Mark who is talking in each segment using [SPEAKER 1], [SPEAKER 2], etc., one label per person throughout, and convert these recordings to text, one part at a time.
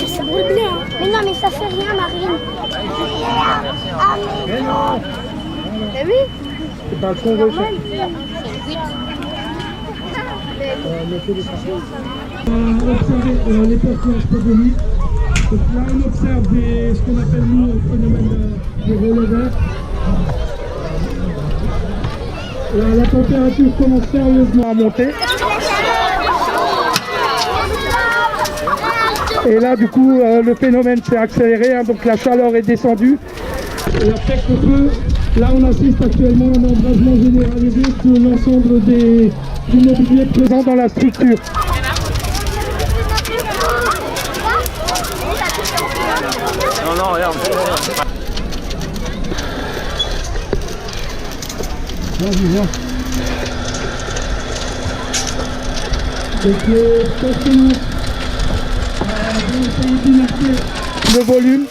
[SPEAKER 1] Ça brûle bien. Mais non, mais ça fait rien, Marine. Ah, mais non. T'as vu?
[SPEAKER 2] C'est pas trop normal. Observer les personnages pogoniques. Donc là, on observe ce qu'on appelle nous le phénomène des relais verts. La température commence sérieusement à monter. Et là, du coup, le phénomène s'est accéléré, hein, donc la chaleur est descendue. Et après le feu, là, on assiste actuellement à un embrasement généralisé sur l'ensemble du mobilier présent dans la structure.
[SPEAKER 3] Non, regarde.
[SPEAKER 2] Viens. Donc, le volume.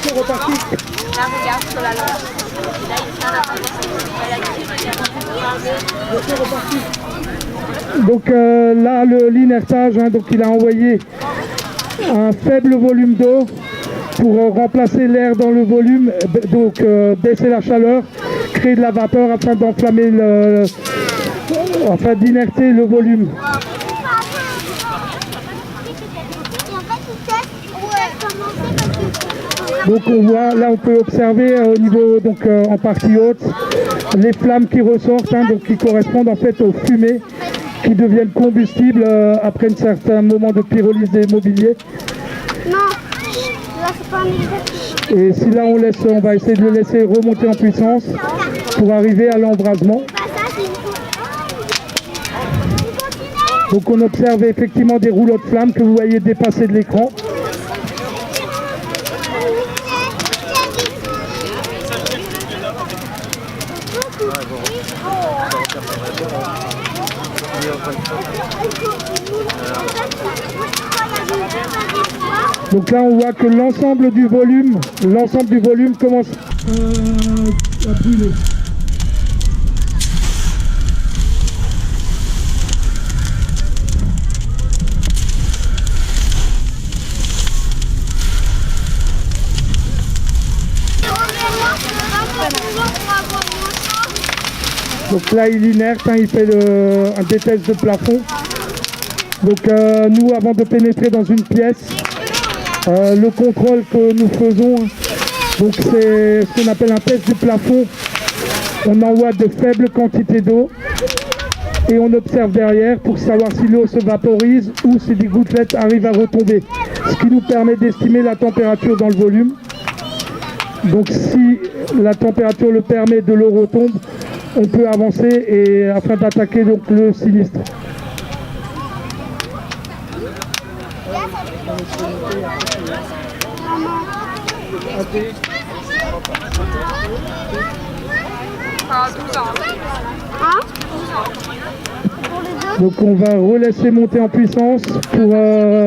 [SPEAKER 2] C'est reparti.
[SPEAKER 4] Là, regarde sur la lampe. Là, il tient la
[SPEAKER 2] Donc là, l'inertage, hein, donc il a envoyé un faible volume d'eau pour remplacer l'air dans le volume, donc baisser la chaleur, créer de la vapeur afin d'enflammer afin d'inerter le volume. Donc on voit, là on peut observer au niveau, donc en partie haute, les flammes qui ressortent, hein, donc qui correspondent en fait aux fumées qui deviennent combustibles après un certain moment de pyrolyse des mobiliers.
[SPEAKER 1] Non, là c'est pas un
[SPEAKER 2] Et si là on va essayer de le laisser remonter en puissance pour arriver à l'embrasement. Donc on observe effectivement des rouleaux de flammes que vous voyez dépasser de l'écran. Donc là on voit que l'ensemble du volume commence à brûler. Donc là il inerte, hein, il fait un déteste de plafond. Donc nous, avant de pénétrer dans une pièce, le contrôle que nous faisons, donc c'est ce qu'on appelle un test du plafond. On envoie de faibles quantités d'eau et on observe derrière pour savoir si l'eau se vaporise ou si des gouttelettes arrivent à retomber. Ce qui nous permet d'estimer la température dans le volume. Donc si la température le permet, de l'eau retombe, on peut avancer et afin d'attaquer donc le sinistre. Donc on va relaisser monter en puissance pour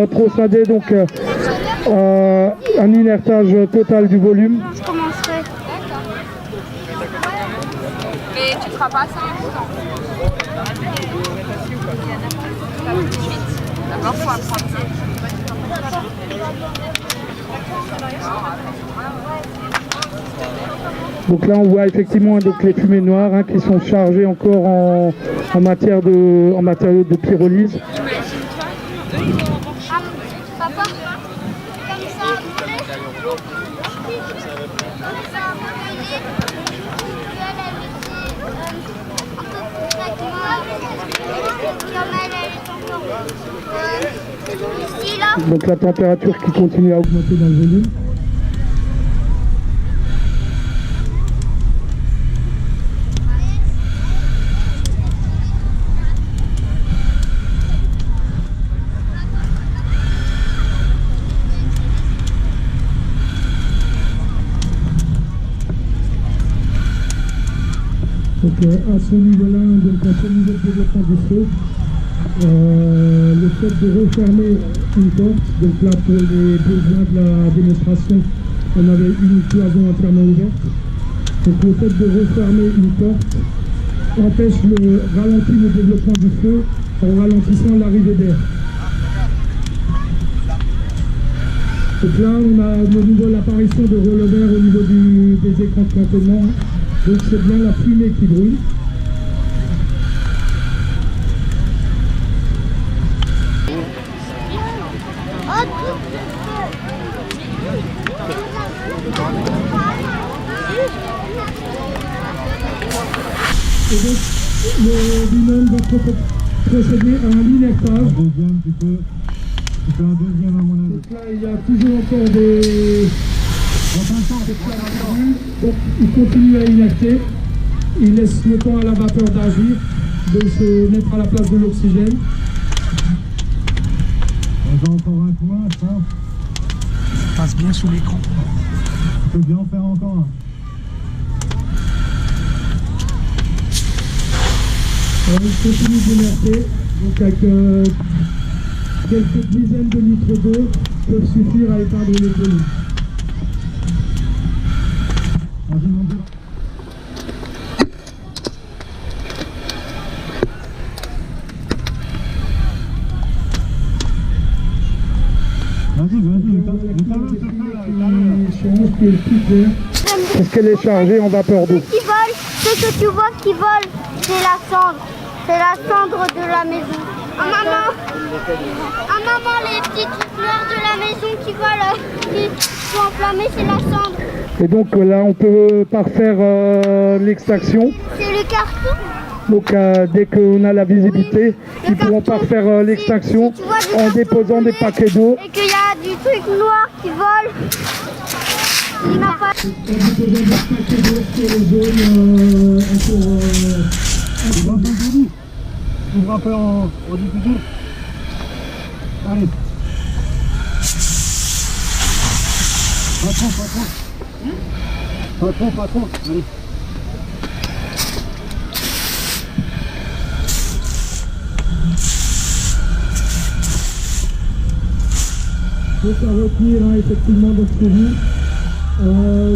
[SPEAKER 2] procéder donc un inertage total du volume.
[SPEAKER 1] Je commencerai.
[SPEAKER 4] Mais tu feras pas ça tout de suite. D'abord, faut apprendre ça.
[SPEAKER 2] Donc là on voit effectivement donc, les fumées noires, hein, qui sont chargées encore en matériaux de pyrolyse.
[SPEAKER 1] Papa, comme ça,
[SPEAKER 2] Donc la température qui continue à augmenter dans le volume. à ce niveau-là, donc à ce niveau de développement du feu, le fait de refermer une porte, donc là pour les besoins de la démonstration, on avait une cloison entièrement ouverte. Donc le fait de refermer une porte ralentit le développement du feu en ralentissant l'arrivée d'air. Donc là on a au niveau de l'apparition de releveurs au niveau des écrans de cantonnement. Donc c'est bien la fumée qui brûle. Et donc le binôme va procéder à un linertage. Tu fais un deuxième à mon avis. Donc là il y a toujours encore des... Donc il continue à inerter. Il laisse le temps à la vapeur d'agir, de se mettre à la place de l'oxygène. On a encore un coin, ça.
[SPEAKER 5] Ça passe bien sous l'écran.
[SPEAKER 2] Tu peux bien en faire encore un. Alors, il continue d'inerter, donc avec quelques dizaines de litres d'eau peuvent suffire à éteindre les brûlures. Parce qu'elle est chargée en vapeur d'eau.
[SPEAKER 1] Ce que tu vois qui vole, c'est la cendre. C'est la cendre de la maison. Maman, les petites fleurs de la maison qui volent, qui sont enflammées, c'est la cendre.
[SPEAKER 2] Et donc là, on peut parfaire l'extraction.
[SPEAKER 1] C'est le carton.
[SPEAKER 2] Donc dès qu'on a la visibilité, ils pourront parfaire l'extraction en déposant des paquets d'eau.
[SPEAKER 1] Et qu'il y a du truc noir qui vole. Il n'a pas...
[SPEAKER 2] En déposant des paquets d'eau sur les zones
[SPEAKER 5] Ouvre un peu au diffuseur. Allez. Pas trop. Allez.
[SPEAKER 2] Donc à retenir effectivement donc c'est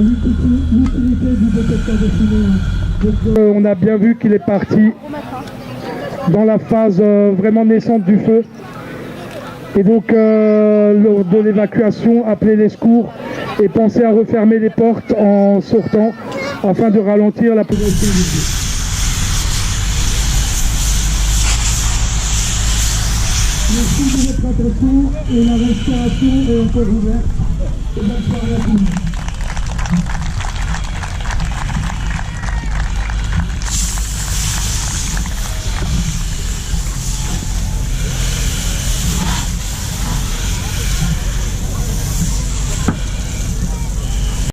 [SPEAKER 2] l'utilité du détecteur de fumée. Donc on a bien vu qu'il est parti dans la phase vraiment naissante du feu. Et donc lors de l'évacuation, appeler les secours et penser à refermer les portes en sortant afin de ralentir la progression du feu. Merci de votre attention et la restauration est encore ouverte. Et bonne soirée à tous.